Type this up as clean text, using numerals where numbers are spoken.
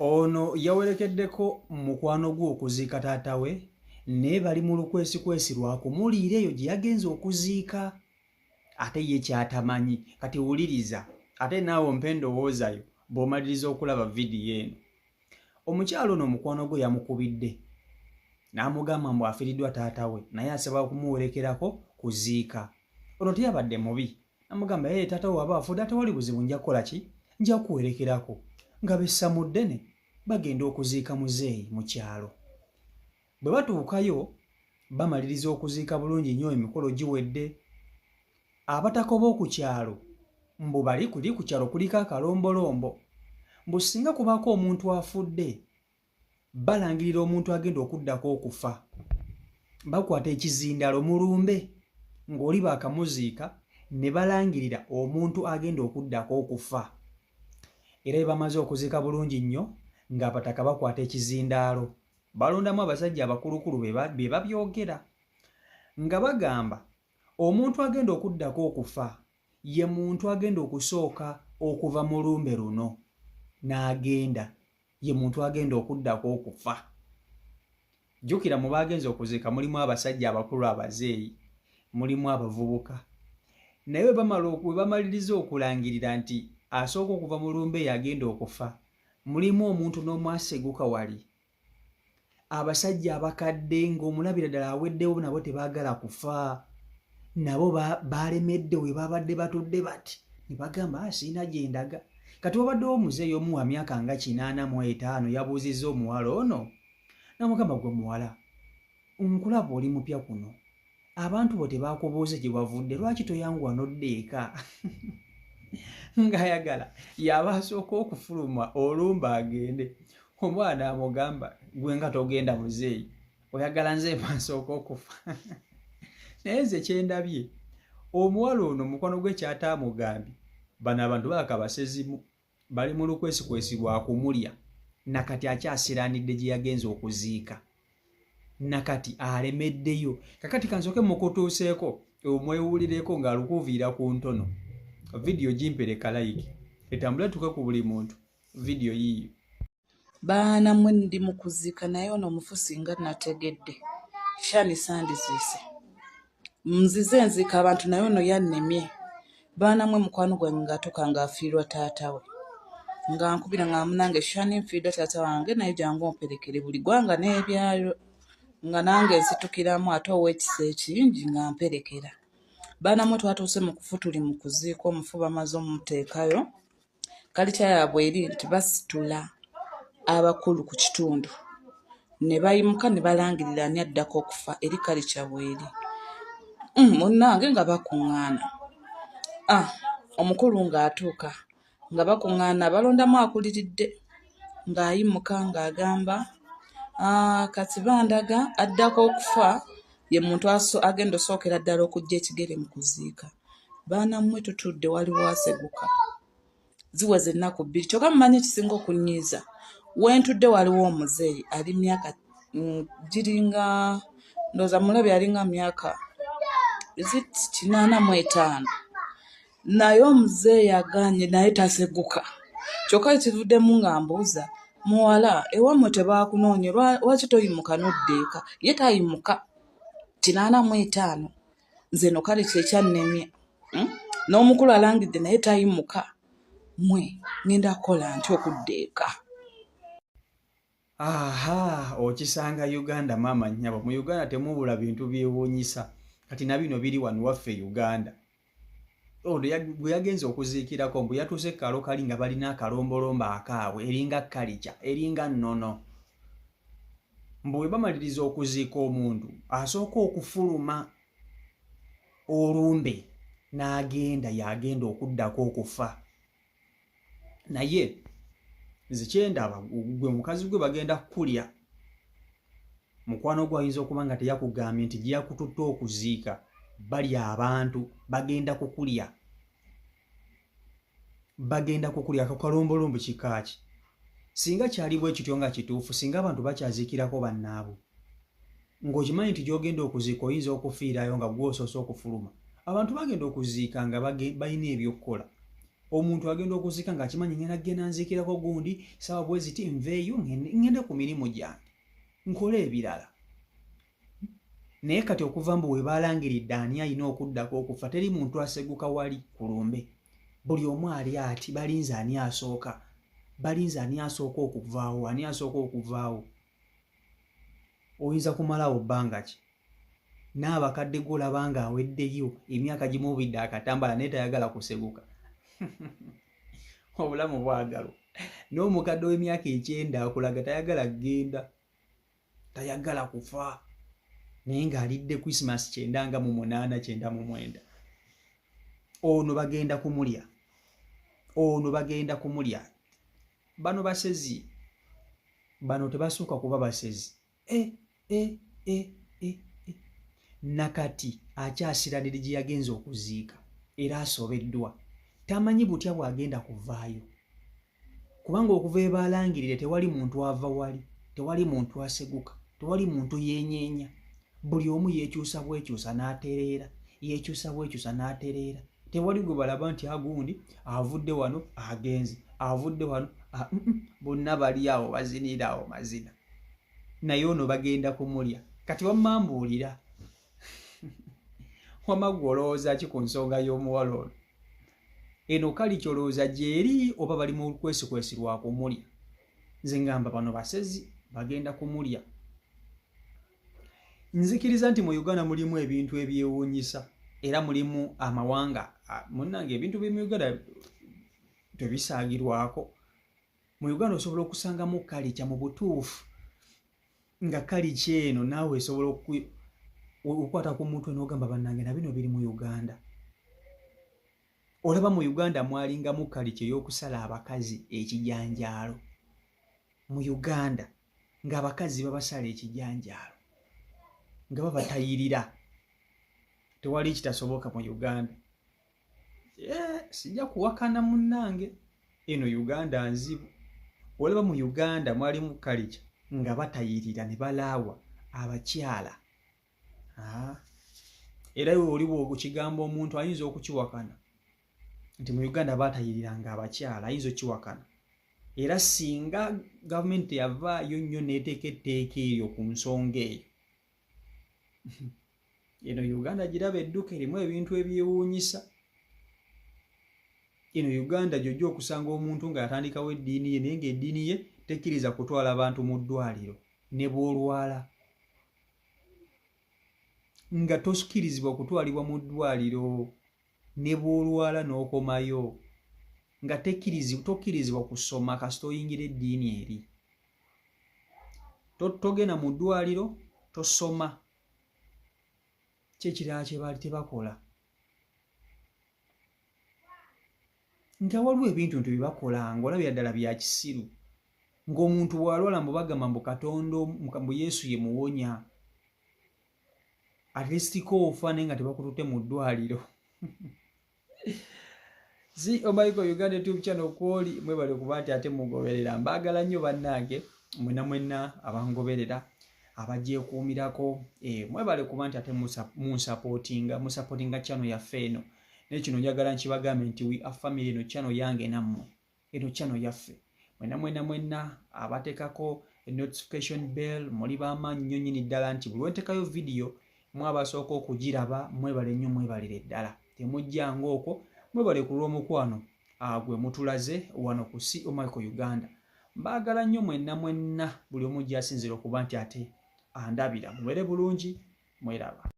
Ono yawerekeddeko mukwano gwe okuziika taata we naye bali mu lukwesikwesi lwa kumuliira eyo gye yagenza okuziika ate ye kyatamanyi. Kati wuliriza ate naawe ompe endowoozayo bw'omaliriza okulaba vidiyo eno. Omukyalo ono omukwano gwe yamukubidde n'amugamba mbu afiiriddwa taata we naye asaba kumuwerekerako kuziika. Ono teyabadde mubi, namugamba ye taata we waba afudde ate wali buzibu nja kukola ki? Nja kuwerekerako. Nga bessa mu ddene bagenda okuziika muzeeyi mu kyalo. Bwe batuukayo bamaliriza okuziika bulungi nnyo, emikolo giwedde. Abataka b'oku kyalo mbu bali kuli ku kyalo kuliko akalombolombo, mbu singa kubaako omuntu afudde balangirira omuntu agenda okuddako okufa, bakwata ekizindalo mulumbe ng'oli baakamuziika ne balangirira omuntu agenda okuddako okufa. Era bwe bamaze okuziika bulungi nnyo ng'abataka bakwata ekizindaalo balondamu abasajja abakulukulu be babyogera nga bagamba omuntu agenda okuddako okufa ye muntu agenda okusooka okuva mu lumbe luno n'agenda, ye muntu agenda okuddako okufa. Jjukira mu baagenza okuziika mulimu abasajja abakulu abazeeyi, mulimu abavubuka. Naye bwe bamaliriza okulangirira nti asooka okuva mu lumbe yagenda okufa, mulimu omuntu n'omu aseguka wali. Abasajja abakadde ng'omulabira ddala aweddewo nabo tebaagala kufa, nabo balemedde we babadde batudde bati ne bagamba siina gye ndaga. Kati wabaddewo omuzeeyi omu wa myaka nga 85 yabuuzizza omuwala ono n'amugamba, gwe muwala nkulaba oli mupya kuno, abantu bo tebaakubuuze gye wavudde, lwaki toyanguwa n'odda eka? Ng'ayagala yaba asooka okufuluma olumba agende. Omwana amugamba, gwe nga togenda muzeeyi, oyagala nze nsooka okufa? Naye nze kyendabye omuwala ono mukwano gwe kyataamugambye, bano abantu baakabasezimu bali mu lukwesikwesi lwa kumulya, nakati akyasiraanidde gye yagenza okuziika, nakati alemeddeyo. Kakati kansooke mukutuuseeko omwewulireko ng'alukuviira ku ntono. Vidiyo gimpereka like etambule tuke ku buli muntu. Vidiyo yiyo. Baana mwe ndi mu kuziika naye ono omufu singa nategedde Shani sandiziise nzize nziika abantu naye ono yannemye. Baana mwe mukwano gwange ng'atuuka ng'afiirwa taata we nga nkubira nga munange Shani nfiiddwa taata wange naye jangu omperekere buli gwanga n'ebyayo nga nange nsitukiramu ate ow'ekisa ekingi nga mperekera. Baana mwe twatuuse mu kufu tuli mu kuziika omufu bamaze omuteekayo. Kalitya yaabwe eri nti basitula abakulu ku kitundu ne bayimuka ne balangirira ani addako okufa eri kalitya bweri. Munnange nga bakuŋŋaana. Omukulu ng'atuuka nga bakuŋŋaana balondamu akuliridde ng'ayimuka ng'agamba kati bandaga addako okufa ye muntu agenda osookera ddala okujja ekigere mu kuziika. Baana mmwe tutudde waliwo aseguka ziweze ennaku 2 kyokka mumanyi ekisinga okunnyiiza wentudde waliwo omuzeeyi ali myaka giringa ndowooza mulabe alinga myaka 85 naye omuzeeyi agaanye naye taseguka. Kyokka ekivuddemu nga mbuuza, muwala ewammwe tebaakunoonye lwaki toyimuka n'odda eka? Ye tayimuka 85 nze no kale kyekyannemye. N'omukulu alangidde naye tayimuka. Mwe ngenda kukola nti okudda eka? Okisanga Uganda maama nnyabo. Mu Uganda temubula bintu byewuunyisa. Kati na bino biri wano waffe Uganda. Bwe yagenza okuziikirako mbu yatuuse kalo kali nga balina akalombolomba akaabwe eringa kalitya eringa nnono. Mbu bwe bamaliriza okuziika omuntu asooka okufuluma olumbe n'agenda yagenda okuddako okufa. Naye nze kyendaba gwe mukazi gwe bagenda kukulya, mukwano gwe ayinza okuba nga teyakugambye nti gye yakututte okuziika bali abantu bagenda kukulya. Bagenda kukulya akakalombolombo kikaaki. Singa kyali bwe kityo nga kituufu, singa abantu bakyaziikirako bannaabwe, ng'okimanyi nti gy'ogenda okuziika oyinza okufiirayo nga gwe osoose okufuluma, abantu bagenda okuziika nga balina ebyokkola. omuntu agenda okuziika ng'akimanyi ngenda kgenda nziikirako gundi sawa bwe ziti nveeyo ngende ku mirimu gyange nkole ebirala. Naye kati okuva mbu we baalangiridde ani alina okuddako okufa teri muntu aseguka wali ku lumbe. Buli omu ali ati balinze ani asooka, balinze ani asooka okuvaawo, ani asooka okuvaawo. Oyinza kumalawo bbanga ki? N'abakadde golaba nga aweddeyo emyaka gimubidde akatambala naye tayagala kuseguka. Obulamu bwagalo. N'omukadde w'emyaka 9 akulaga tayagala kgenda, tayagala kufa. Naye ng'alidde Christmas 9 nga mu 8 9 mu 9. Ono bagenda kumulya. Ono bagenda kumulya. Bano basezi. Bano tebasooka kuba basezi. Nakati akyasiranira gye yagenza okuziika era asobeddwa. Tamanyi butya bw'agenda kuvaayo. Kubanga okuva ebaalangirire tewali muntu ava wali, tewali muntu aseguka, tewali muntu yenyeenya. Buli omu yeekyusa bwekyusa n'atereera, yeekyusa bwekyusa n'atereera. Tewali gwe balaba nti agundi avudde wano agenze, avudde wano bonna bali awo bazinira awo mazina. Naye ono bagenda kumulya. Kati wamambuulira. Wamagwa olowooza ki ku nsonga y'omuwala ono? Eno kali kyolowooza gyeri oba bali mu kwesikwesi lwa kumulya? Nze ngamba bano basezi bagenda kumulya. Nzikiriza nti mu Uganda mulimu ebintu ebyewuunyisa era mulimu amawanga. Munnange ebintu by'emu Uganda tebisaagirwako. Mu Uganda osobola okusangamu kalica mu butuufu nga kalica eno naawe esobola okukwata ku mutwe n'ogamba bannange na bino biri mu Uganda. Olaba mu Uganda mwalingamu kalica ey'okusala abakazi ekijanjaalo. Mu Uganda ng'abakazi babasala ekijanjaalo nga babatayirira. Tewali kitasoboka mu Uganda. Sijja kuwakana munnange, eno Uganda nzibu. Olaba mu Uganda mwalimu kalica nga batayirira ne balaawa abakyala. Era oliwo okukigamba omuntu ayinza okukiwakana nti mu Uganda batayiriranga abakyala, ayinza okukiwakana. Era singa gavumenti yavaayo nnyo n'eteeka etteeka eryo ku nsonga eyo, eno Uganda giraba edduka erimu ebintu ebyewuunyisa. Eno Uganda gy'ojja okusanga omuntu ng'atandikawo eddiini ye naye ng'eddiini ye tekkiriza kutwala bantu mu ddwaliro ne bw'olwala. Nga tosukirizibwa kutwalibwa mu ddwaliro ne bw'olwala n'okomayo. Nga tokkirizibwa kusoma kasita oyingira eddiini eri. Togenda mu ddwaliro, tosoma. Kyekirala kye baali tebakola. Nga waliwo ebintu nti byebakola ng'olabira ddala bya kisiru. Ng'omuntu bw'alwala mbu bagamba mbu Katonda mbu Yesu ye muwonya. At least ko ofa naye nga tebakututte mu ddwaliro. Si Omaiko Uganda YouTube channel kwoli mwebale kuba nti ate mugoberera. Mbaagala nnyo bannange mwenna abangoberera abagyekuumirako. Mwebale kuba nti ate musupportinga channel yaffe eno. Ne kino njagala nkibagambe nti we are family. Eno channel yange nammwe, eno channel yaffe. Mwenna abateekako notification bell muli b'amaanyi nnyo nnyini ddala nti buli wentekayo video mwabasooka okugiraba. Mwebale nnyo, mwebalire ddala. Temujjanga okwo, mwebale ku lw'omukwano gwe mutulaze wano ku si Omaiko Uganda. Mbaagala nnyo mwenna buli omu gy'asinzira okuba nti ate andabira. Mubeere bulungi, mweraba.